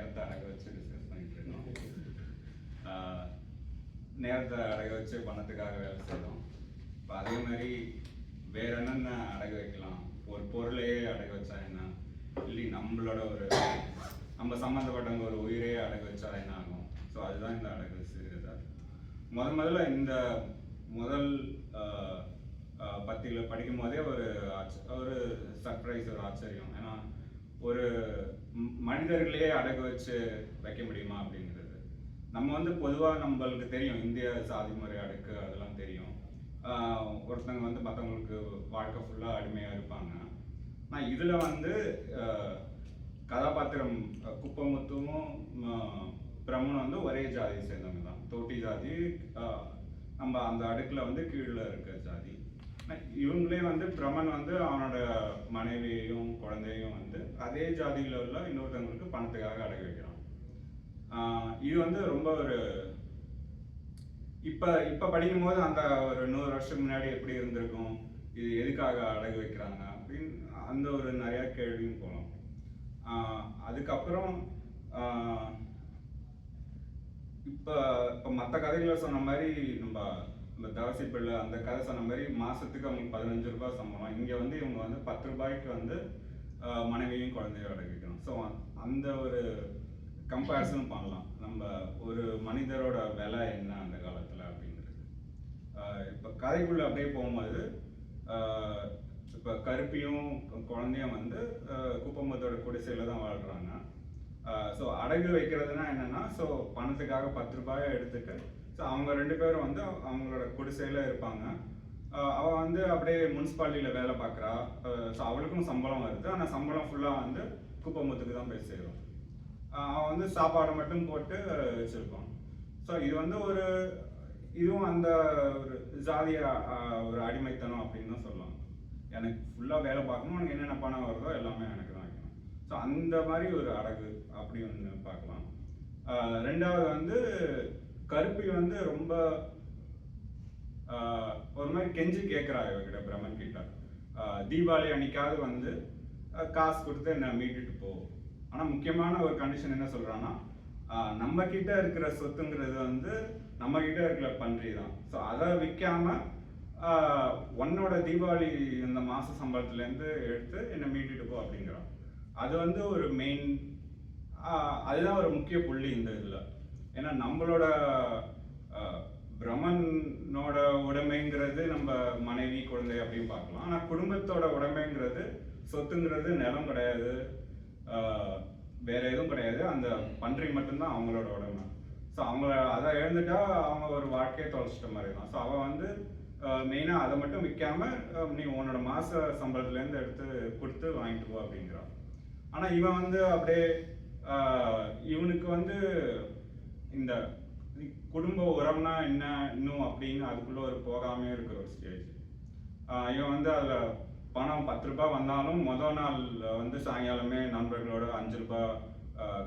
நேரத்தை அடக வச்சு டிஸ்கஸ் பண்ணிட்டு இருக்கோம். நேரத்தை அடக வச்சு பணத்துக்காக வேலை செய்யணும். இப்போ அதே மாதிரி வேற என்னென்ன அடகு வைக்கலாம், ஒரு பொருளையே அடகு வச்சா என்ன, இல்லை நம்மளோட ஒரு நம்ம சம்மந்தப்பட்டவங்க ஒரு உயிரையே அடகு வச்சா என்ன ஆகும். ஸோ அதுதான் இந்த அடகு சிறுகதை. முதல்ல இந்த முதல் பத்தியில் படிக்கும் போதே ஒரு சர்ப்ரைஸ், ஒரு ஆச்சரியம். ஏன்னா ஒரு மனிதர்களையே அடகு வச்சு வைக்க முடியுமா அப்படிங்கிறது. நம்ம வந்து பொதுவாக நம்மளுக்கு தெரியும், இந்திய சாதி முறை அடக்கு அதெல்லாம் தெரியும். ஒருத்தங்க வந்து மற்றவங்களுக்கு வாழ்க்கை ஃபுல்லாக அடிமையாக இருப்பாங்க. ஆனால் இதில் வந்து கதாபாத்திரம் குப்பமுத்துவும் பிரம்மனும் வந்து ஒரே ஜாதியை சேர்ந்தவங்க தான். தோட்டி ஜாதி, நம்ம அந்த அடுக்கில் வந்து கீழே இருக்க ஜாதி. இவங்களே வந்து பிரம்மன் வந்து அவனோட மனைவியையும் குழந்தையும் வந்து அதே ஜாதியில் உள்ள இன்னொருத்தவங்களுக்கு பணத்துக்காக அடகு வைக்கிறான். இது வந்து ரொம்ப ஒரு இப்போ படிக்கும் போது அந்த ஒரு 100 வருஷம் முன்னாடி எப்படி இருந்திருக்கும், இது எதுக்காக அடகு வைக்கிறாங்க அப்படின்னு அந்த ஒரு நிறையா கேள்வியும் போகலாம். அதுக்கப்புறம் இப்போ மற்ற கதைகளை சொன்ன மாதிரி நம்ம தவசி பிள்ளை அந்த கதை சொன்ன மாதிரி மாதத்துக்கு அவங்களுக்கு 15 ரூபாய் சம்பளம். இங்கே வந்து இவங்க வந்து 10 ரூபாய்க்கு வந்து மனைவியும் குழந்தையும் அடகு வைக்கணும். ஸோ அந்த ஒரு கம்பேரிசன் பண்ணலாம், நம்ம ஒரு மனிதரோட விலை என்ன அந்த காலத்தில் அப்படிங்கிறது. இப்போ கதைக்குள்ளே அப்படியே போகும்போது இப்போ கருப்பியும் குழந்தையும் வந்து குப்பமத்தோட குடிசையில் தான் வாழ்கிறாங்க. ஸோ அடகு வைக்கிறதுனா என்னென்னா, ஸோ பணத்துக்காக 10 ரூபாயை எடுத்துட்டு ஸோ அவங்க 2 பேரும் வந்து அவங்களோட குடிசையில் இருப்பாங்க. அவள் வந்து அப்படியே முனிசிபாலிட்டியில் வேலை பார்க்குறா. ஸோ அவளுக்கும் சம்பளம் வருது, ஆனால் சம்பளம் ஃபுல்லாக வந்து குப்பமுத்துக்கு தான் போய் சேரும். அவன் வந்து சாப்பாடை மட்டும் போட்டு வச்சுருப்பான். ஸோ இது வந்து இதுவும் அந்த ஒரு ஜாதிய ஒரு அடிமைத்தனம் அப்படின்னு தான் சொல்லலாம். எனக்கு ஃபுல்லாக வேலை பார்க்கணும், உனக்கு என்னென்ன பணம் வருதோ எல்லாமே எனக்கு தான் வைக்கணும். ஸோ அந்த மாதிரி ஒரு அடகு அப்படி ஒன்று பார்க்கலாம். ரெண்டாவது வந்து கருப்பி வந்து ரொம்ப ஒரு மாதிரி கெஞ்சி கேட்குறா இவகிட்ட, பிரம்மன் கிட்ட. தீபாவளி அன்னைக்காவது வந்து காசு கொடுத்து என்ன மீட்டுட்டு போ. ஆனால் முக்கியமான ஒரு கண்டிஷன் என்ன சொல்கிறான்னா, நம்ம கிட்ட இருக்கிற சொத்துங்கிறது வந்து நம்ம கிட்ட இருக்கிற பன்றி தான். ஸோ அதை விற்காம உன்னோட தீபாவளி இந்த மாத சம்பளத்துலேருந்து எடுத்து என்னை மீட்டுட்டு போ அப்படிங்கிறான். அது வந்து ஒரு மெயின், அதுதான் ஒரு முக்கிய புள்ளி இந்த இதில். ஏன்னா நம்மளோட பிரம்மனோட உடைமைங்கிறது நம்ம மனைவி குழந்தை அப்படின்னு பார்க்கலாம். ஆனால் குடும்பத்தோட உடைமைங்கிறது சொத்துங்கிறது நிலம் கிடையாது, வேற எதுவும் கிடையாது, அந்த பன்றி மட்டும்தான் அவங்களோட உடைமை. ஸோ அவங்கள அதை இழந்துட்டா அவங்க ஒரு வாழ்க்கையை தொலைச்சிட்ட மாதிரி தான். ஸோ அவன் வந்து மெயினாக அதை மட்டும் விற்காம நீ உன்னோட மாத சம்பளத்துலேருந்து எடுத்து கொடுத்து வாங்கிட்டு போ அப்படிங்கிறான். ஆனால் இவன் வந்து அப்படியே இவனுக்கு வந்து இந்த குடும்ப உறவுனா என்ன இன்னும் அப்படின்னு அதுக்குள்ளே ஒரு போகாமே இருக்கிற ஒரு ஸ்டேஜ். இவன் வந்து அதில் பணம் 10 ரூபாய் வந்தாலும் முதல் நாள் வந்து சாயங்காலமே நண்பர்களோட 5 ரூபாய்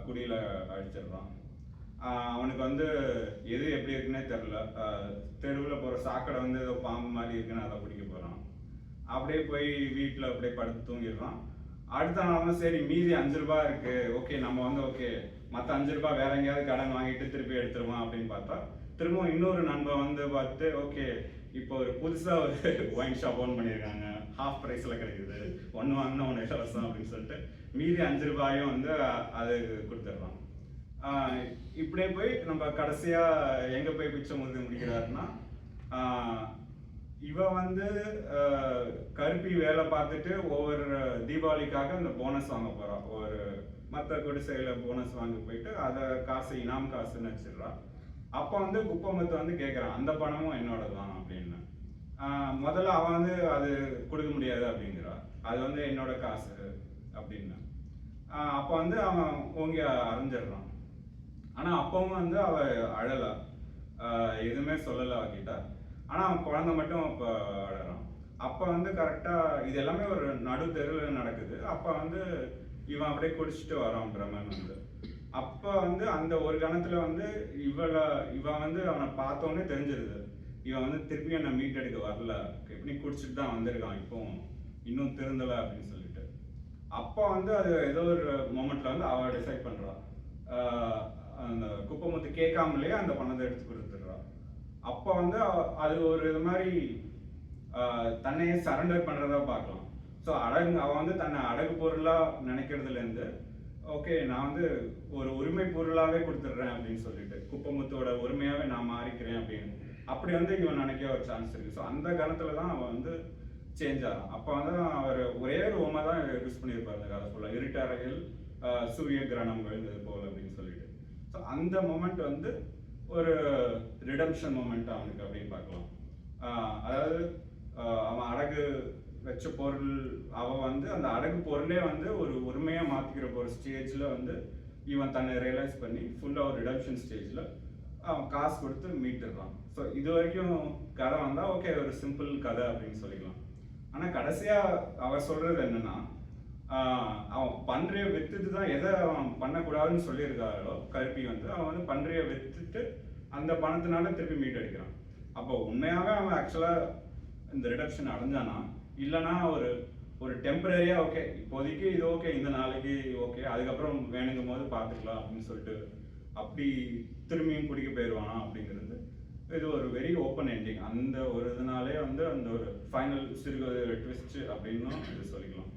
குடியில் அடிச்சிடுறான். அவனுக்கு வந்து எது எப்படி இருக்குன்னே தெரில. தெருவில் போகிற சாக்கடை வந்து ஏதோ பாம்பு மாதிரி இருக்குன்னு அதை பிடிக்க போகிறான். அப்படியே போய் வீட்டில் அப்படியே படுத்து தூங்கிடுறான். அடுத்த நாள் சரி மீதி 5 ரூபாய் இருக்கு, ஓகே நம்ம வந்து ஓகே மற்ற 5 ரூபாய் வேற எங்கேயாவது கடன் வாங்கிட்டு திருப்பி எடுத்துருவான் அப்படின்னு பார்த்தா திரும்பவும் இன்னொரு நண்பன் வந்து பார்த்து ஓகே இப்போ ஒரு புதுசாக ஒரு ஒயின் ஷாப் ஓன் பண்ணியிருக்காங்க, ஹாஃப் ப்ரைஸில் கிடைக்குது, ஒன்று வாங்கினா ஒன்று இலவசம் அப்படின்னு சொல்லிட்டு மீதி 5 ரூபாயும் வந்து அது கொடுத்துட்றான். இப்படியே போய் நம்ம கடைசியாக எங்கே போய் பிச்சை முடிக்கிறாருன்னா, இவன் வந்து கருப்பி வேலை பார்த்துட்டு ஒவ்வொரு தீபாவளிக்காக அந்த போனஸ் வாங்க போகிறான். ஒரு மற்ற குடிசையில் போனஸ் வாங்கி போயிட்டு அதை காசு இனாம் காசுன்னு வச்சிடுறான். அப்போ வந்து குப்பமுத்து வந்து கேட்குறான், அந்த பணமும் என்னோட தான் அப்படின்னு. முதல்ல அவன் வந்து அது கொடுக்க முடியாது அப்படிங்கிறா, அது வந்து என்னோட காசு அப்படின்னு. அப்போ வந்து அவன் ஓங்கி அரைஞ்சிடுறான். ஆனால் அப்பவும் வந்து அவள் அழலை, எதுவுமே சொல்லலை அவகிட்ட. ஆனால் அவன் குழந்தை மட்டும் அப்போ அழறான். அப்போ வந்து கரெக்டாக இது எல்லாமே ஒரு நடு தெருவில் நடக்குது. அப்போ வந்து இவன் அப்படியே குடிச்சிட்டு வரான் பிரம்மன் வந்து. அப்போ வந்து அந்த ஒரு கணத்தில் வந்து இவன் வந்து அவனை பார்த்தோன்னே தெரிஞ்சிருது, இவன் வந்து திருப்பி என்னை மீட்டெடுக்க வரல, எப்படி குடிச்சிட்டு தான் வந்திருக்கான், இப்போ இன்னும் திருந்தலை அப்படின்னு சொல்லிட்டு. அப்போ வந்து அது ஏதோ ஒரு மொமெண்ட்ல வந்து அவள் டிசைட் பண்ணுறான், அந்த குப்பமுத்து கேட்காமலே அந்த பணத்தை எடுத்து கொடுத்துடுறா. அப்போ வந்து அது ஒரு இது மாதிரி தன்னையே சரண்டர் பண்ணுறதா பார்க்கலாம். ஸோ அவன் வந்து தன்னை அடகு பொருளாக நினைக்கிறதுலேருந்து ஓகே நான் வந்து ஒரு உரிமை பொருளாகவே கொடுத்துட்றேன் அப்படின்னு சொல்லிட்டு குப்பமுத்தோட உரிமையாகவே நான் மாறிக்கிறேன் அப்படின்னு அப்படி வந்து இவன் நினைக்க ஒரு சான்ஸ் இருக்குது. ஸோ அந்த காலத்தில் தான் அவன் வந்து சேஞ்ச் ஆகும். அப்போ வந்து அவர் ஒரே ஒரு ஓமை தான் யூஸ் பண்ணியிருப்பார் அந்த கதை ஃபுல்லாக, இருட்டறையில் சூரிய கிரகணம் விழுந்தது போல் அப்படின்னு சொல்லிட்டு. ஸோ அந்த மொமெண்ட் வந்து ஒரு ரிடம்ஷன் மொமெண்ட் அவனுக்கு அப்படின்னு பார்க்கலாம். அதாவது அவன் அடகு வச்ச பொருள் அவன் வந்து அந்த அடகு பொருளே வந்து ஒரு உரிமையாக மாற்றிக்கிற ஒரு ஸ்டேஜில் வந்து இவன் தன்னை ரியலைஸ் பண்ணி ஃபுல்லாக ஒரு ரிடம்ஷன் ஸ்டேஜில் அவன் காசு கொடுத்து மீட்டுடுறான். ஸோ இது வரைக்கும் கதை வந்தால் ஓகே ஒரு சிம்பிள் கதை அப்படின்னு சொல்லிக்கலாம். ஆனால் கடைசியாக அவர் சொல்கிறது என்னன்னா அவன் பன்றியை விற்றுட்டு தான் எதை அவன் பண்ணக்கூடாதுன்னு சொல்லியிருக்காரோ கருப்பி வந்து அவன் வந்து பன்றியை விற்றுட்டு அந்த பணத்தினால திருப்பி மீட்டடிக்கிறான். அப்போ உண்மையாகவே அவன் ஆக்சுவலாக இந்த ரிடக்ஷன் அடைஞ்சானா இல்லைனா ஒரு டெம்பரரியாக ஓகே இப்போதைக்கு இது ஓகே இந்த நாளைக்கு ஓகே அதுக்கப்புறம் வேணுங்கும் போது பார்த்துக்கலாம் அப்படின்னு சொல்லிட்டு அப்படி திரும்பியும் குடிக்க போயிடுவானா அப்படிங்கிறது இது ஒரு வெரி ஓப்பன் எண்டிங். அந்த ஒரு இதனாலே வந்து அந்த ஒரு ஃபைனல் சிறுக ட்விஸ்ட் அப்படின்னு இது சொல்லிக்கலாம்.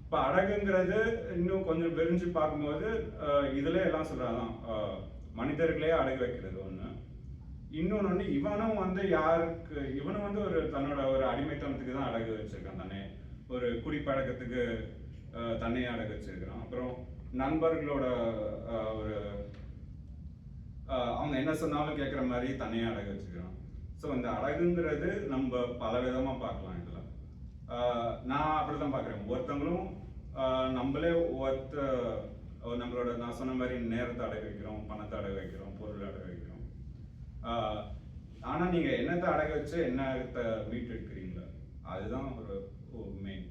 இப்போ அடகுங்கிறது இன்னும் கொஞ்சம் விரிஞ்சு பார்க்கும்போது இதில் எல்லாம் சொல்கிறாதான் மனிதர்களே அடகு வைக்கிறது ஒன்று. இன்னொன்று வந்து இவனும் வந்து இவனும் வந்து ஒரு தன்னோட ஒரு அடிமைத்தனத்துக்கு தான் அடகு வச்சிருக்கான், தானே ஒரு குடிப்பழக்கத்துக்கு தன்னையே அடகு வச்சிருக்கிறான். அப்புறம் நண்பர்களோட ஒரு அவங்க என்ன சொன்னாலும் கேட்குற மாதிரி தன்னையே அடகு வச்சுக்கிறான். ஸோ இந்த அடகுங்கிறது நம்ம பல விதமாக பார்க்கலாம். இதில் நான் அப்படி தான் பார்க்குறேன். ஒருத்தவங்களும் நம்மளே நம்மளோட நான் சொன்ன மாதிரி நேரத்தை அடகு வைக்கிறோம், பணத்தை அடகு வைக்கிறோம், பொருள் அடகு வைக்கிறோம். ஆனால் நீங்கள் என்னத்தை அடகு வச்சு என்னத்தை மீட்டு எடுக்கிறீங்களா அதுதான் ஒரு மெயின்.